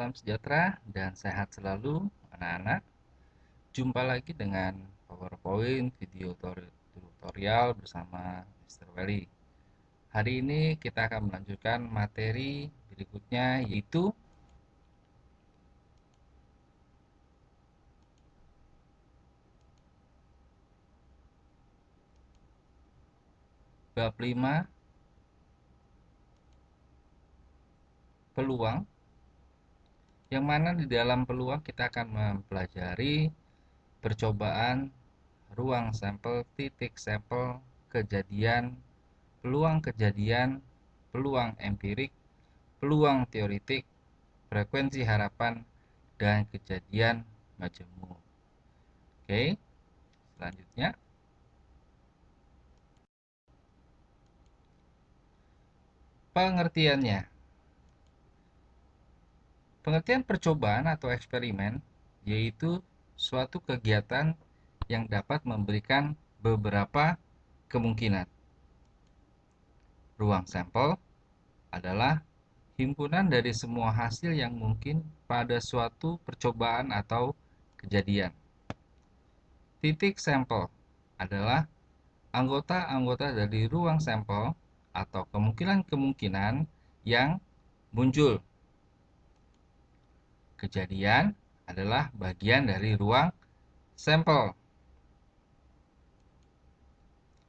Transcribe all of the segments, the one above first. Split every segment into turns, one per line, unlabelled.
salam sejahtera dan sehat selalu anak-anak. Jumpa lagi dengan PowerPoint video tutorial bersama Mr. Weli. Hari ini kita akan melanjutkan materi berikutnya, yaitu bab 5 peluang, yang mana di dalam peluang kita akan mempelajari percobaan, ruang sampel, titik sampel, kejadian, peluang kejadian, peluang empirik, peluang teoritik, frekuensi harapan, dan kejadian majemuk. Oke, selanjutnya pengertiannya. Pengertian percobaan atau eksperimen yaitu suatu kegiatan yang dapat memberikan beberapa kemungkinan. Ruang sampel adalah himpunan dari semua hasil yang mungkin pada suatu percobaan atau kejadian. Titik sampel adalah anggota-anggota dari ruang sampel atau kemungkinan-kemungkinan yang muncul. Kejadian adalah bagian dari ruang sampel.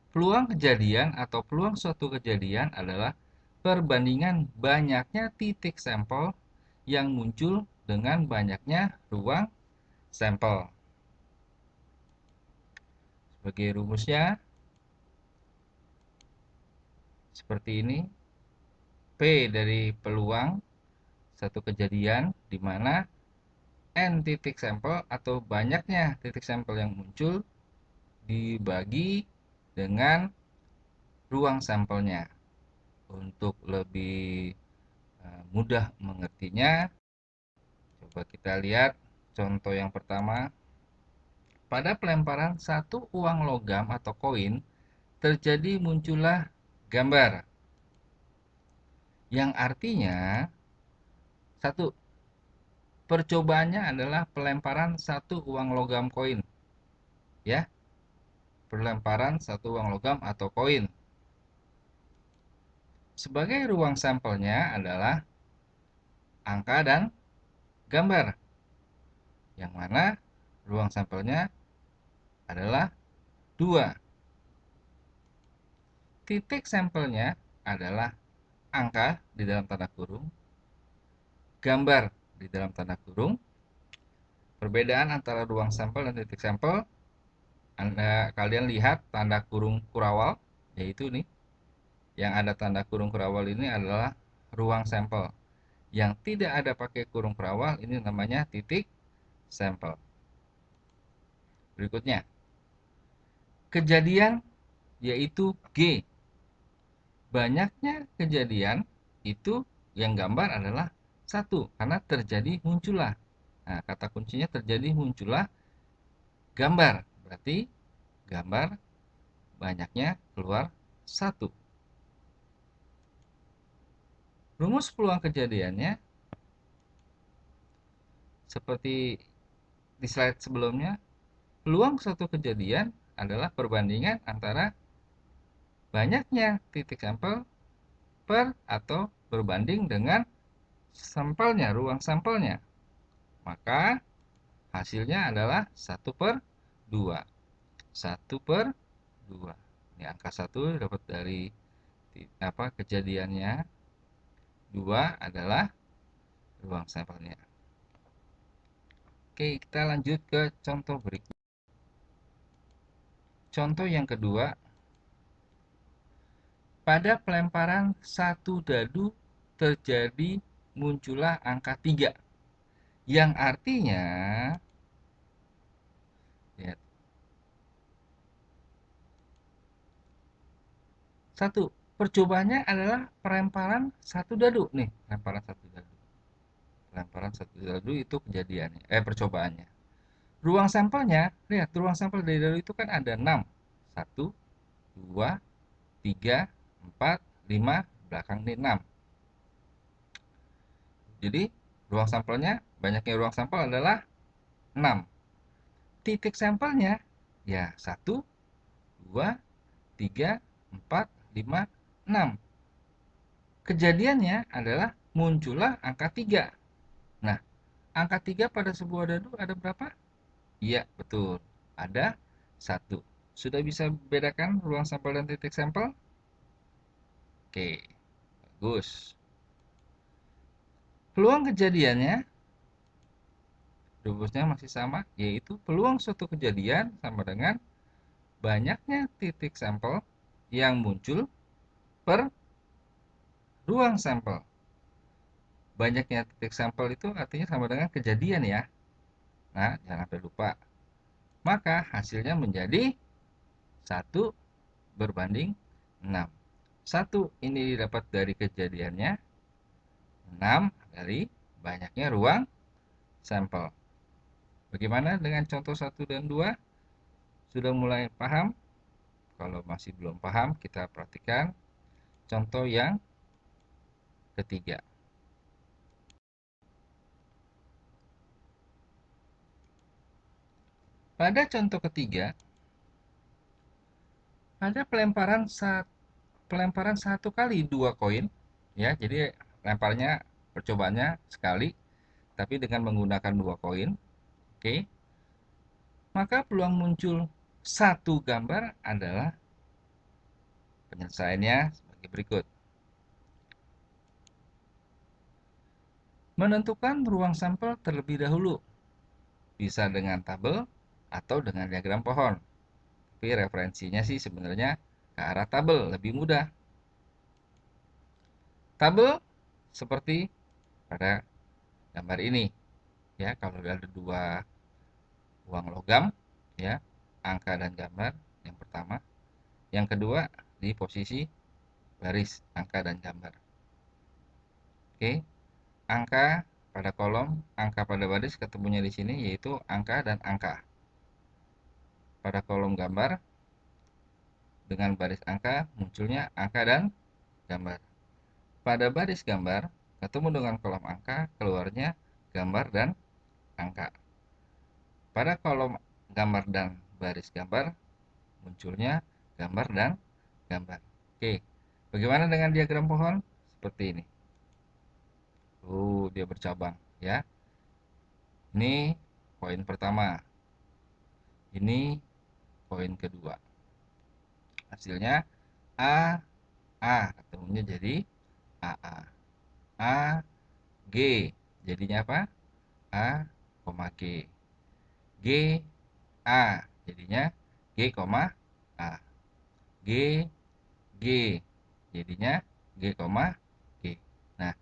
Peluang kejadian atau peluang suatu kejadian adalah perbandingan banyaknya titik sampel yang muncul dengan banyaknya ruang sampel. Sebagai rumusnya seperti ini. P dari peluang satu kejadian di mana N titik sampel atau banyaknya titik sampel yang muncul dibagi dengan ruang sampelnya. Untuk lebih mudah mengertinya, coba kita lihat contoh yang pertama. Pada pelemparan satu uang logam atau koin, terjadi muncullah gambar. Yang artinya, satu, percobaannya adalah pelemparan satu uang logam koin. Ya, pelemparan satu uang logam atau koin. Sebagai ruang sampelnya adalah angka dan gambar. Yang mana ruang sampelnya adalah 2. Titik sampelnya adalah angka di dalam tanda kurung, gambar di dalam tanda kurung. Perbedaan antara ruang sampel dan titik sampel, kalian lihat tanda kurung kurawal, yaitu nih, yang ada tanda kurung kurawal ini adalah ruang sampel. Yang tidak ada pakai kurung kurawal ini namanya titik sampel. Berikutnya, kejadian yaitu G. Banyaknya kejadian itu yang gambar adalah 1 karena terjadi muncullah. Nah, kata kuncinya terjadi muncullah gambar. Berarti gambar banyaknya keluar 1. Rumus peluang kejadiannya seperti di slide sebelumnya. Peluang suatu kejadian adalah perbandingan antara banyaknya titik sampel per atau berbanding dengan sampelnya, ruang sampelnya. Maka hasilnya adalah 1/2. 1/2. Ini angka 1 dapat dari kejadiannya. 2 adalah ruang sampelnya. Oke, kita lanjut ke contoh berikut. Contoh yang kedua, pada pelemparan satu dadu terjadi muncullah angka 3. Yang artinya, lihat, 1, percobaannya adalah pelemparan satu dadu. Nih, pelemparan satu dadu. Pelemparan satu dadu itu kejadiannya, percobaannya. Ruang sampelnya, lihat, ruang sampel dari dadu itu kan ada 6. 1, 2, 3, 4, 5, belakang ini 6. Jadi Ruang sampelnya, banyaknya ruang sampel adalah 6. Titik sampelnya, ya 1, 2, 3, 4, 5, 6. Kejadiannya adalah muncullah angka 3. Nah, angka 3 pada sebuah dadu ada berapa? Iya, betul. Ada 1. Sudah bisa bedakan ruang sampel dan titik sampel? Oke, bagus. Peluang kejadiannya, rumusnya masih sama, yaitu peluang suatu kejadian sama dengan banyaknya titik sampel yang muncul per ruang sampel. Banyaknya titik sampel itu artinya sama dengan kejadian ya. Nah, jangan sampai lupa. Maka hasilnya menjadi 1/6. 1 ini didapat dari kejadiannya, 6 dari banyaknya ruang sampel. Bagaimana dengan contoh 1 dan 2? Sudah mulai paham? Kalau masih belum paham, kita perhatikan contoh yang ketiga. Pada contoh ketiga, ada pelemparan satu kali 2 koin, ya. Jadi lemparnya percobaannya sekali, tapi dengan menggunakan 2 koin. Oke. Maka peluang muncul satu gambar adalah, penyelesaiannya sebagai berikut. Menentukan ruang sampel terlebih dahulu, bisa dengan tabel atau dengan diagram pohon. Tapi referensinya sih sebenarnya ke arah tabel, lebih mudah. Tabel seperti pada gambar ini, ya. Kalau ada 2 uang logam, ya, angka dan gambar yang pertama, yang kedua di posisi baris angka dan gambar. Oke, angka pada kolom, angka pada baris ketemunya di sini, yaitu angka dan angka. Pada kolom gambar dengan baris angka munculnya angka dan gambar. Pada baris gambar ketemu dengan kolom angka, keluarnya gambar dan angka. Pada kolom gambar dan baris gambar munculnya gambar dan gambar. Oke, bagaimana dengan diagram pohon? Seperti ini. Dia bercabang, ya. Ini poin pertama, ini poin kedua. Hasilnya A, A ketemunya jadi AA. A, G jadinya apa? A, G. G, A jadinya G, A. G, G jadinya G, G. Nah,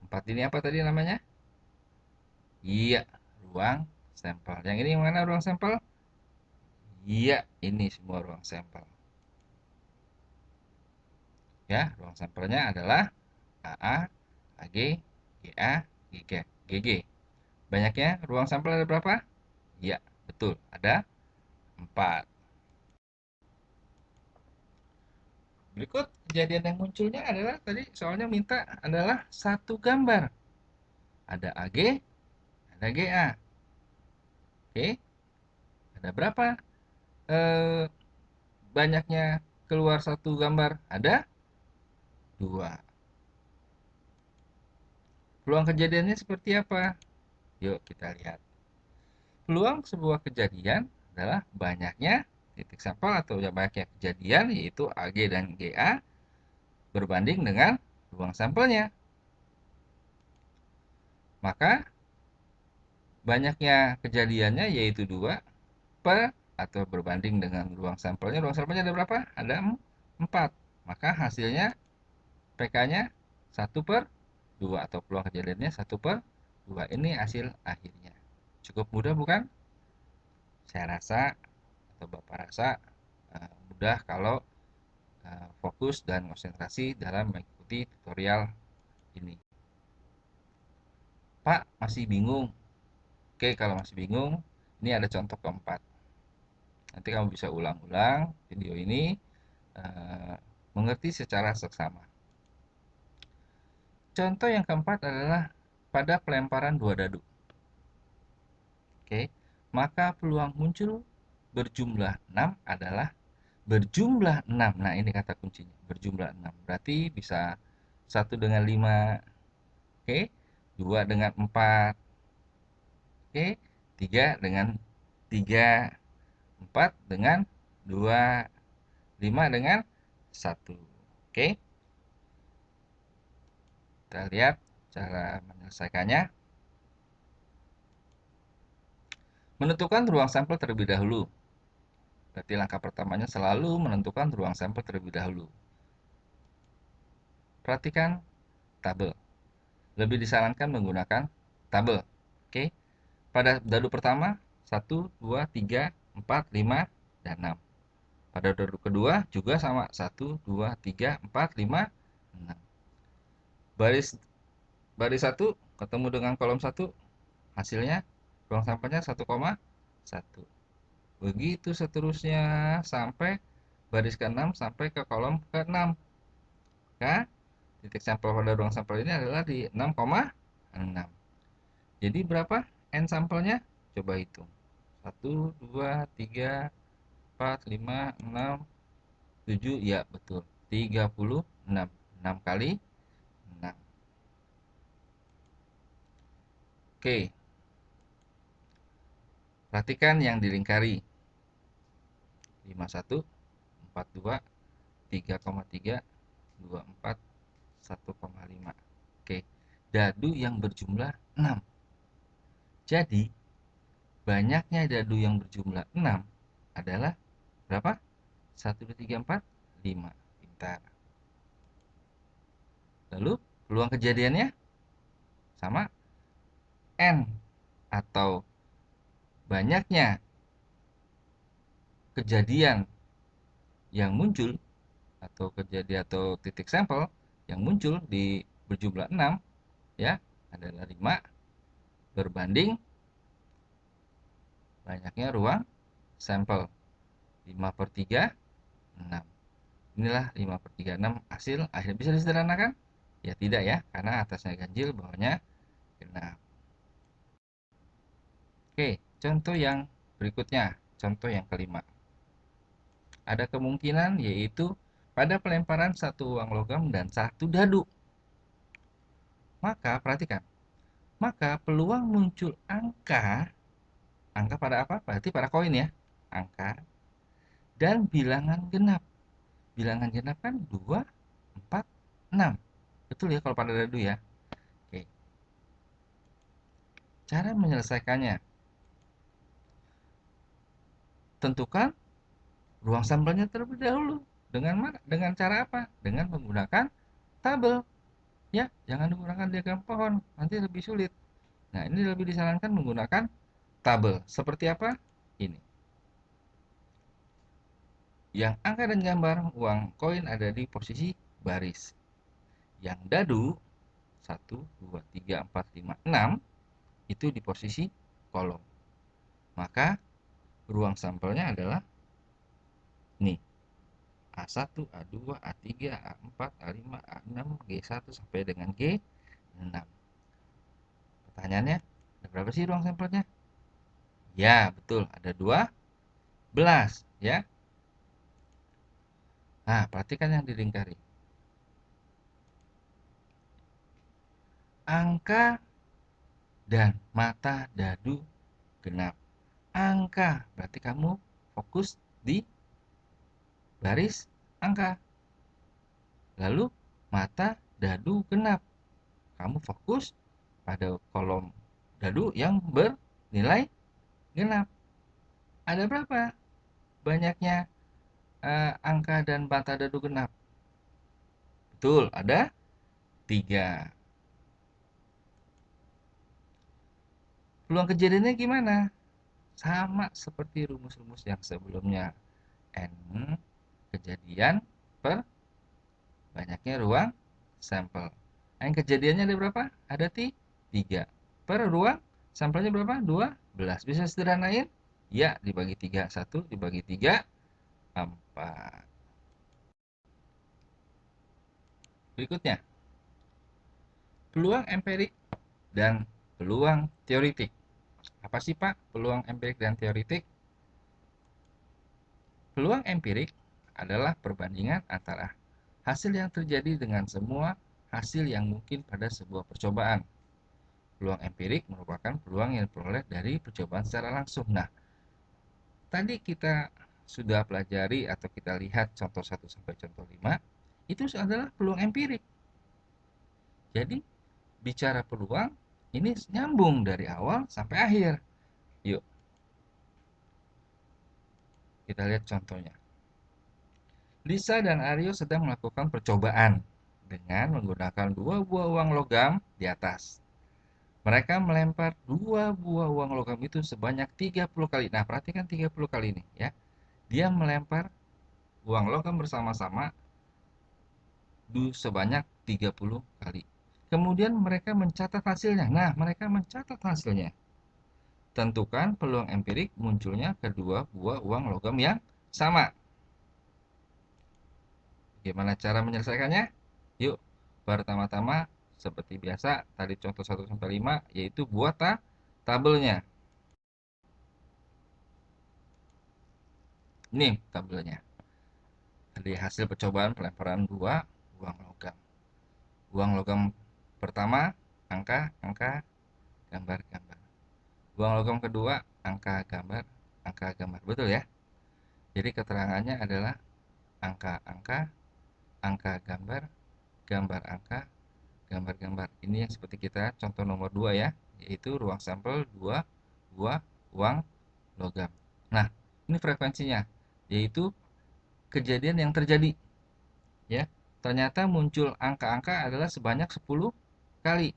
4 ini apa tadi namanya? Iya, ruang sampel. Yang ini mana ruang sampel? Iya, ini semua ruang sampel. Ya, ruang sampelnya adalah AA, AG, GA, GG. Banyaknya ruang sampel ada berapa? Iya, betul. Ada 4. Berikut kejadian yang munculnya adalah, tadi soalnya minta adalah satu gambar. Ada AG, ada GA. Oke, ada berapa banyaknya keluar satu gambar? Ada 2. Peluang kejadiannya seperti apa? Yuk kita lihat. Peluang sebuah kejadian adalah banyaknya titik sampel atau banyaknya kejadian, yaitu AG dan GA, berbanding dengan ruang sampelnya. Maka banyaknya kejadiannya yaitu 2 per, atau berbanding dengan ruang sampelnya. Ruang sampelnya ada berapa? Ada 4. Maka hasilnya PK-nya 1/2, atau peluang kejadiannya 1/2. Ini hasil akhirnya. Cukup mudah bukan? Saya rasa, atau Bapak rasa, mudah kalau fokus dan konsentrasi dalam mengikuti tutorial ini. Pak, masih bingung? Oke, kalau masih bingung, ini ada contoh keempat. Nanti kamu bisa ulang-ulang video ini, mengerti secara seksama. Contoh yang keempat adalah pada pelemparan 2 dadu. Oke, maka peluang muncul berjumlah 6 adalah berjumlah 6. Nah, ini kata kuncinya, berjumlah 6. Berarti bisa 1 dengan 5, oke, 2 dengan 4, oke, 3 dengan 3, 4 dengan 2, 5 dengan 1. Oke, kita lihat cara menyelesaikannya. Menentukan ruang sampel terlebih dahulu. Berarti langkah pertamanya selalu menentukan ruang sampel terlebih dahulu. Perhatikan tabel. Lebih disarankan menggunakan tabel. Oke. Pada dadu pertama 1, 2, 3, 4, 5, dan 6. Pada dadu kedua juga sama 1, 2, 3, 4, 5, 6. Baris baris 1 ketemu dengan kolom 1, hasilnya ruang sampelnya 1,1. Begitu seterusnya sampai baris ke-6 sampai ke kolom ke-6. Maka titik sampel pada ruang sampel ini adalah di 6,6. Jadi berapa N sampelnya? Coba hitung. 1, 2, 3, 4, 5, 6, 7. Ya, betul. 36. 6 kali 6. Oke. Perhatikan yang dilingkari. 51, 42, 3,3, 24, 1,5. Oke. Dadu yang berjumlah 6. Jadi, banyaknya dadu yang berjumlah 6 adalah berapa? 1, 2, 3, 4, 5. Pintar. Lalu, peluang kejadiannya sama N, atau banyaknya kejadian yang muncul atau kejadian atau titik sampel yang muncul di berjumlah 6 ya adalah 5 berbanding banyaknya ruang sampel. 5/3 6. Inilah 5/3 6 hasil. Akhirnya bisa disederhanakan? Ya tidak ya, karena atasnya ganjil, bawahnya genap. Oke, contoh yang berikutnya, contoh yang kelima. Ada kemungkinan yaitu pada pelemparan satu uang logam dan satu dadu. Maka perhatikan, maka peluang muncul angka pada apa? Berarti pada koin ya, angka dan bilangan genap. Bilangan genap kan 2, 4, 6. Betul ya kalau pada dadu ya. Oke. Cara menyelesaikannya. Tentukan ruang sampelnya terlebih dahulu. Dengan mana? Dengan cara apa? Dengan menggunakan tabel. Ya, jangan menggunakan diagram pohon, nanti lebih sulit. Nah, ini lebih disarankan menggunakan tabel. Seperti apa? Ini. Yang angka dan gambar uang koin ada di posisi baris. Yang dadu 1, 2, 3, 4, 5, 6 itu di posisi kolom. Maka ruang sampelnya adalah nih. A1, A2, A3, A4, A5, A6, G1 sampai dengan G6. Pertanyaannya, ada berapa sih ruang sampelnya? Ya, betul, ada 12 ya. Nah, perhatikan yang dilingkari. Angka dan mata dadu genap. Angka, berarti kamu fokus di baris angka. Lalu mata dadu genap. Kamu fokus pada kolom dadu yang bernilai genap. Ada berapa banyaknya angka dan mata dadu genap? Betul, ada 3. Peluang kejadiannya gimana? Sama seperti rumus-rumus yang sebelumnya. N kejadian per banyaknya ruang sampel. Yang kejadiannya ada berapa? Ada 3. Per ruang sampelnya berapa? 12. Bisa sederhanain? Ya, dibagi 3. 1 dibagi 3, 4. Berikutnya, peluang empirik dan peluang teoritik. Apa sih Pak peluang empirik dan teoritik? Peluang empirik adalah perbandingan antara hasil yang terjadi dengan semua hasil yang mungkin pada sebuah percobaan. Peluang empirik merupakan peluang yang diperoleh dari percobaan secara langsung. Nah, tadi kita sudah pelajari atau kita lihat contoh 1 sampai contoh 5, itu adalah peluang empirik. Jadi, bicara peluang, ini nyambung dari awal sampai akhir. Yuk, kita lihat contohnya. Lisa dan Aryo sedang melakukan percobaan dengan menggunakan 2 buah uang logam di atas. Mereka melempar 2 buah uang logam itu sebanyak 30 kali. Nah, perhatikan 30 kali ini ya. Dia melempar uang logam bersama-sama sebanyak 30 kali. Kemudian mereka mencatat hasilnya. Nah, mereka mencatat hasilnya. Tentukan peluang empirik munculnya kedua buah uang logam yang sama. Gimana cara menyelesaikannya? Yuk, pertama-tama seperti biasa tadi contoh 1 sampai 5 yaitu buat tabelnya. Ini tabelnya. Dari hasil percobaan pelemparan 2 uang logam. Uang logam pertama angka gambar-gambar. Uang logam kedua angka gambar. Betul ya? Jadi keterangannya adalah angka-angka, angka gambar, gambar angka, gambar-gambar. Ini yang seperti kita contoh nomor 2 ya, yaitu ruang sampel 2 buah uang logam. Nah, ini frekuensinya, yaitu kejadian yang terjadi. Ya, ternyata muncul angka-angka adalah sebanyak 10 kali.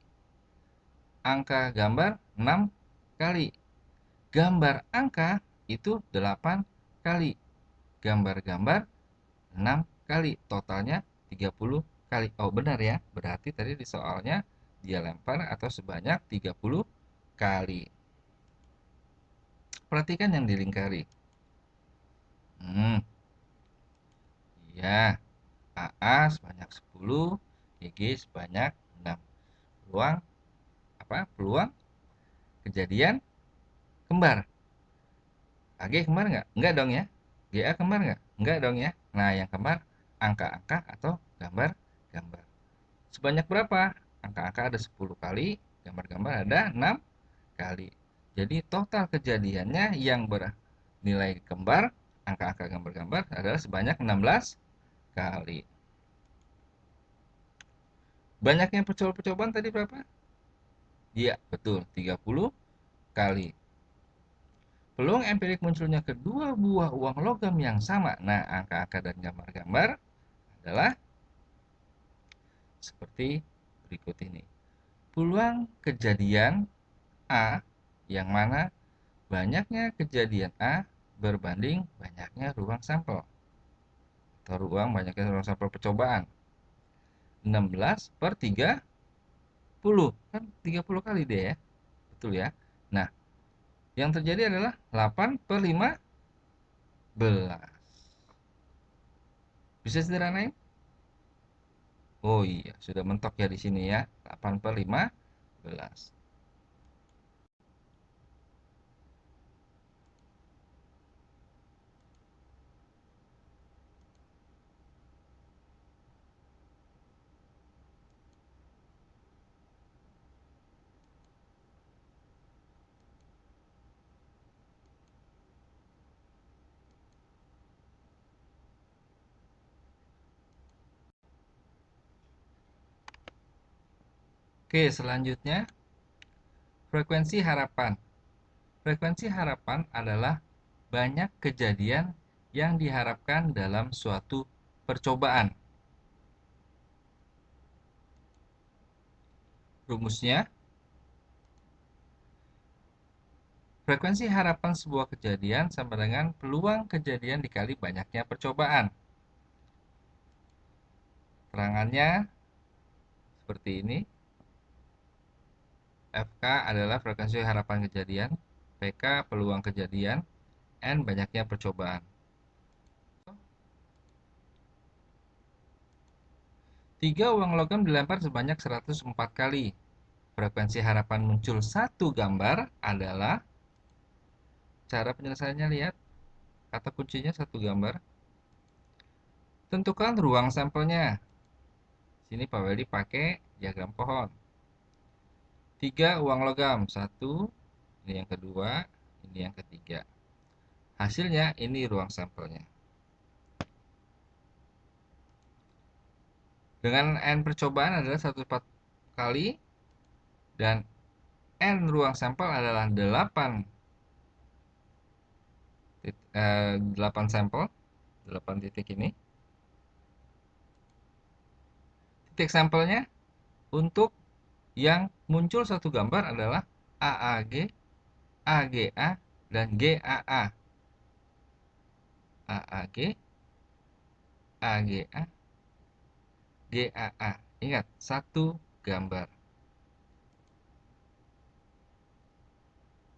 Angka gambar 6 kali. Gambar angka itu 8 kali. Gambar-gambar 6 kali. Totalnya 30 kali. Oh, benar ya. Berarti tadi di soalnya dia lempar atau sebanyak 30 kali. Perhatikan yang dilingkari. Ya. AA sebanyak 10, GG sebanyak 6. Peluang apa? Peluang kejadian kembar. AG kembar nggak? Nggak dong ya. GA kembar nggak? Nggak dong ya. Nah, yang kembar angka-angka atau gambar-gambar. Sebanyak berapa? Angka-angka ada 10 kali, gambar-gambar ada 6 kali. Jadi total kejadiannya yang bernilai kembar, angka-angka gambar-gambar adalah sebanyak 16 kali. Banyaknya percobaan tadi berapa? Iya, betul, 30 kali. Peluang empirik munculnya kedua buah uang logam yang sama. Nah, angka-angka dan gambar-gambar adalah seperti berikut ini. Peluang kejadian A yang mana banyaknya kejadian A berbanding banyaknya ruang sampel. Atau banyaknya ruang sampel percobaan. 16/30. Kan 30 kali deh ya. Betul ya. Nah, yang terjadi adalah 8/15. Bisa sederhanain? Oh iya, sudah mentok ya di sini ya. 8/15. Oke, selanjutnya frekuensi harapan. Frekuensi harapan adalah banyak kejadian yang diharapkan dalam suatu percobaan. Rumusnya, frekuensi harapan sebuah kejadian sama dengan peluang kejadian dikali banyaknya percobaan. Terangannya seperti ini. FK adalah frekuensi harapan kejadian, PK peluang kejadian, N banyaknya percobaan. 3 uang logam dilempar sebanyak 104 kali. frekuensi harapan muncul satu gambar adalah, cara penyelesaiannya lihat, kata kuncinya satu gambar. Tentukan ruang sampelnya. Sini Pak Weldy pakai diagram pohon. 3 uang logam, 1, ini yang kedua, ini yang ketiga. Hasilnya ini ruang sampelnya. Dengan N percobaan adalah 1/4 kali, dan N ruang sampel adalah 8 sampel, 8 titik ini. Titik sampelnya untuk yang muncul satu gambar adalah AAG, AGA, dan GAA. AAG, AGA, GAA. Ingat, satu gambar.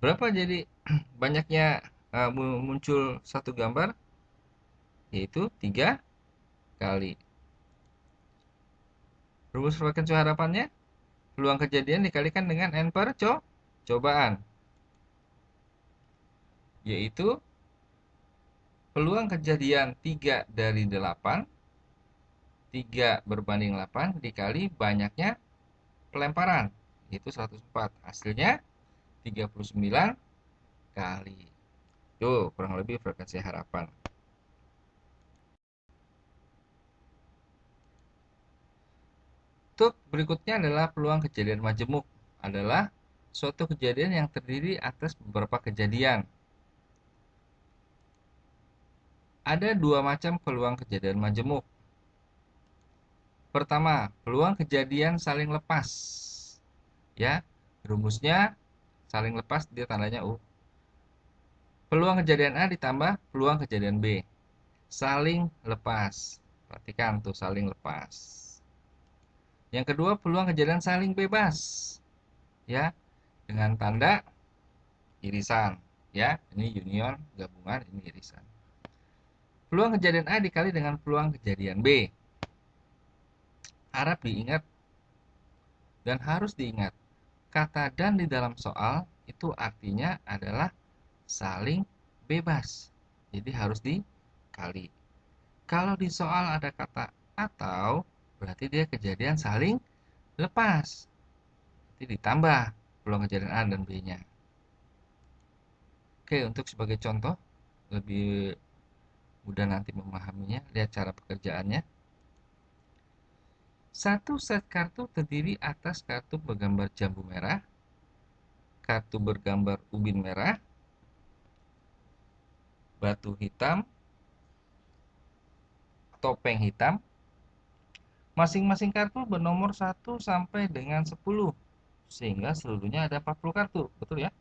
Berapa jadi banyaknya muncul satu gambar? Yaitu 3 kali. Rumus frekuensi harapannya, peluang kejadian dikalikan dengan N percobaan, yaitu peluang kejadian 3 dari 8, 3 berbanding 8 dikali banyaknya pelemparan, yaitu 104. Hasilnya 39 kali. Tuh, kurang lebih frekuensi harapan. Untuk berikutnya adalah peluang kejadian majemuk. Adalah suatu kejadian yang terdiri atas beberapa kejadian. Ada dua macam peluang kejadian majemuk. Pertama, peluang kejadian saling lepas. Ya, rumusnya saling lepas, dia tandanya U. Peluang kejadian A ditambah peluang kejadian B. Saling lepas. Perhatikan tuh, saling lepas. Yang kedua, peluang kejadian saling bebas. Ya, dengan tanda irisan. Ya, ini union, gabungan, ini irisan. Peluang kejadian A dikali dengan peluang kejadian B. Harap diingat dan harus diingat, kata dan di dalam soal itu artinya adalah saling bebas. Jadi harus dikali. Kalau di soal ada kata atau, berarti dia kejadian saling lepas. Jadi ditambah peluang kejadian A dan B-nya. Oke, untuk sebagai contoh, lebih mudah nanti memahaminya, lihat cara pekerjaannya. Satu set kartu terdiri atas kartu bergambar jambu merah, kartu bergambar ubin merah, batu hitam, topeng hitam. Masing-masing kartu bernomor 1 sampai dengan 10, sehingga seluruhnya ada 40 kartu. Betul ya?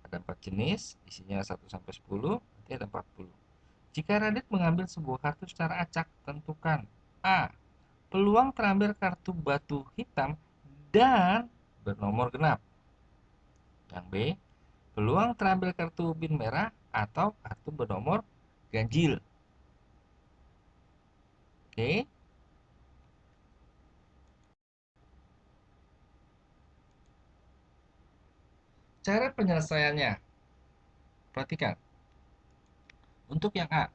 Ada 4 jenis, isinya 1 sampai 10, berarti ada 40. Jika Radit mengambil sebuah kartu secara acak, tentukan A. Peluang terambil kartu batu hitam dan bernomor genap. Yang B. Peluang terambil kartu ubin merah atau kartu bernomor ganjil. Oke. Cara penyelesaiannya. Perhatikan. Untuk yang A,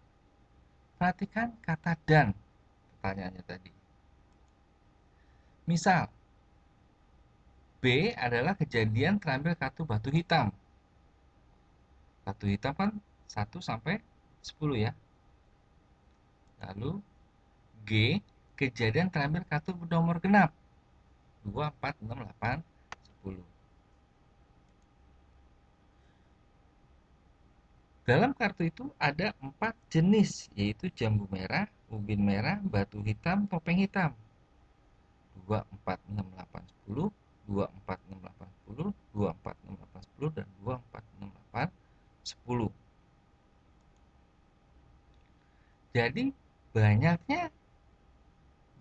perhatikan kata dan pertanyaannya tadi. Misal, B adalah kejadian terambil kartu batu hitam. Batu hitam kan 1 sampai 10 ya. Lalu G, kejadian terambil kartu bernomor genap. 2, 4, 6, 8, 10. Dalam kartu itu ada 4 jenis, yaitu jambu merah, ubin merah, batu hitam, topeng hitam. 2, 4, 6, 8, 10, 2, 4, 6, 8, 10, 2, 4, 6, 8, 10, dan 2, 4, 6, 8, 10. Jadi banyaknya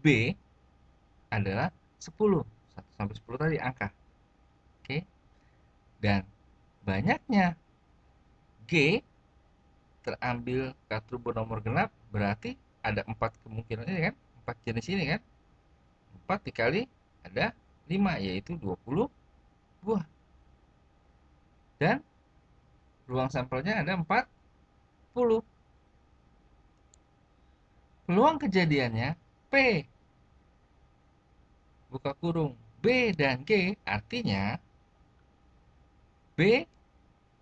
B adalah 10. 1 sampai 10 tadi angka. Oke. Dan banyaknya G terambil kartu bernomor genap, berarti ada 4 kemungkinan ini kan, 4 jenis ini kan. 4 dikali ada 5, yaitu 20 buah. Dan ruang sampelnya ada 40. Peluang kejadiannya P, buka kurung, B dan G, artinya B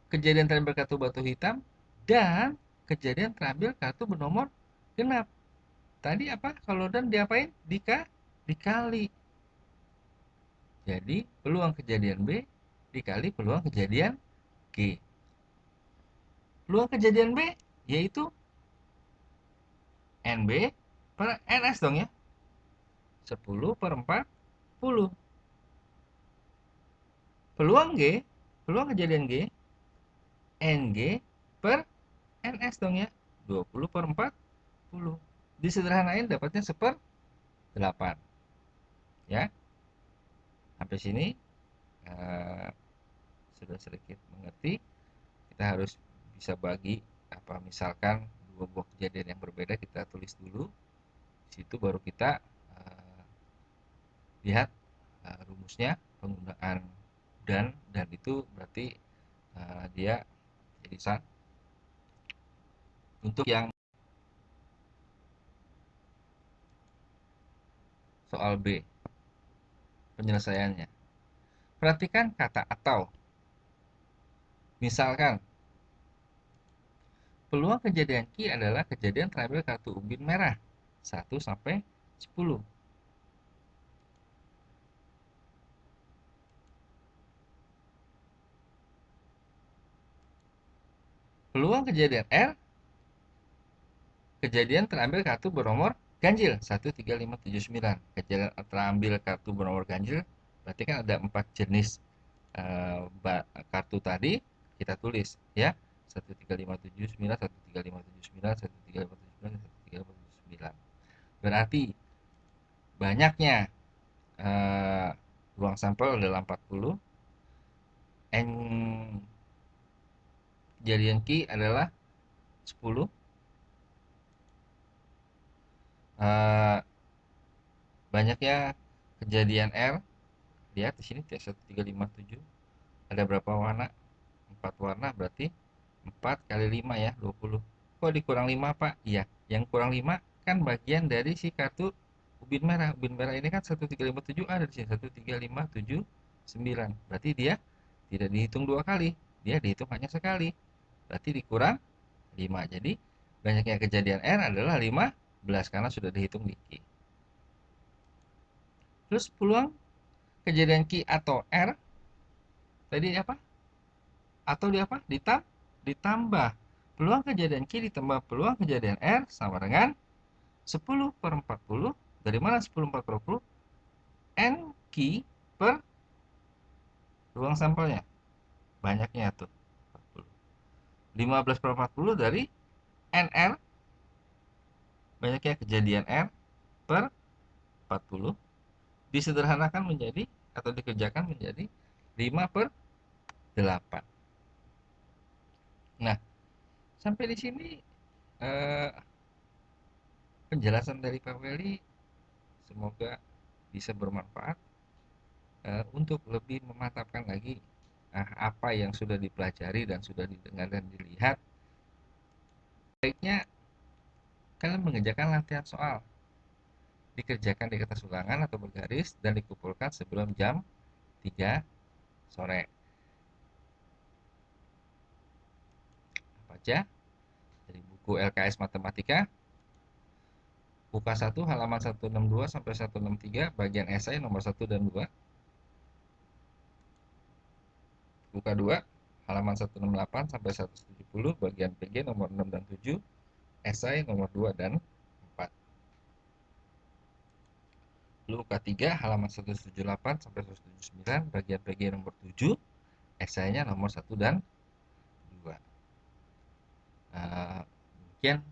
kejadian terambil kartu batu hitam dan kejadian terambil kartu bernomor genap. Tadi apa? Kalau dan diapain? Dikali. Jadi peluang kejadian B dikali peluang kejadian G. Peluang kejadian B yaitu NB per NS dong ya. 10/40. Peluang G, peluang kejadian G, NG per NS dong ya. 20/40. Disederhanain dapatnya 1/8. Ya. Sampai sini eh, sudah sedikit mengerti. Kita harus bisa bagi apa, misalkan dua buah kejadian yang berbeda kita tulis dulu. Di situ baru kita lihat rumusnya, penggunaan dan itu berarti dia jadi sah. Untuk yang soal B, penyelesaiannya, perhatikan kata atau. Misalkan peluang kejadian Q adalah kejadian terambil kartu ubin merah 1-10. Peluang kejadian R, kejadian terambil kartu bernomor ganjil 13579. Kejadian terambil kartu bernomor ganjil berarti kan ada 4 jenis kartu tadi, kita tulis ya. 13579, 13579, 13579, 13579. Berarti banyaknya ruang sampel adalah 40. Kejadian Q adalah 10. Banyaknya kejadian R, lihat di sini 1357. Ada berapa warna? 4 warna, berarti 4 kali 5 ya, 20. Kok dikurang 5 Pak? Iya, yang kurang 5 kan bagian dari si kartu ubin merah. Ubin merah ini kan 1357 ada di sini, 13579. Berarti dia tidak dihitung dua kali, dia dihitung hanya sekali. Berarti dikurang 5. Jadi banyaknya kejadian R adalah 15 karena sudah dihitung di Q. Terus peluang kejadian Q atau R tadi apa? Atau di apa? Ditambah. Peluang kejadian Q ditambah peluang kejadian R sama dengan 10/40. Dari mana 10/40? N Q per ruang sampelnya. Banyaknya tuh 40. 15/40 dari NR, banyaknya kejadian R per 40, disederhanakan menjadi atau dikerjakan menjadi 5/8. Nah, sampai di sini eh, penjelasan dari Pak Weli semoga bisa bermanfaat untuk lebih memantapkan lagi apa yang sudah dipelajari dan sudah didengar dan dilihat. Baiknya kalian mengerjakan latihan soal, dikerjakan di kertas ulangan atau bergaris dan dikumpulkan sebelum jam 3 sore. Apa aja? Dari buku LKS Matematika, buka 1 halaman 162 sampai 163, bagian esai nomor 1 dan 2. Buka 2 halaman 168 sampai 170, bagian PG nomor 6 dan 7, esai nomor 2 dan 4. Lalu buka 3 halaman 178 sampai 179, bagian PG nomor 7, esainya nomor 1 dan 2. Demikian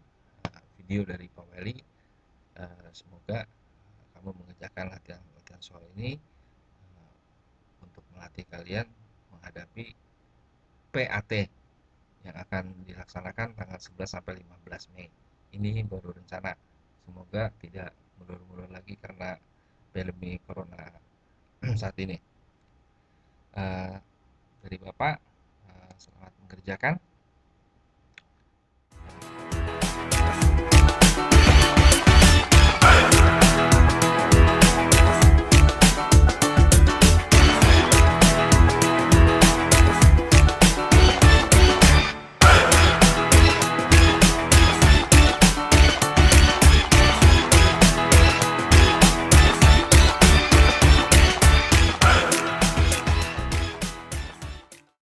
video dari Pak Weli. Semoga kamu mengerjakan latihan soal ini untuk melatih kalian menghadapi PAT yang akan dilaksanakan tanggal 11 sampai 15 Mei. Ini baru rencana. Semoga tidak mundur-mundur lagi karena pandemi corona saat ini. Eh, dari Bapak, selamat mengerjakan.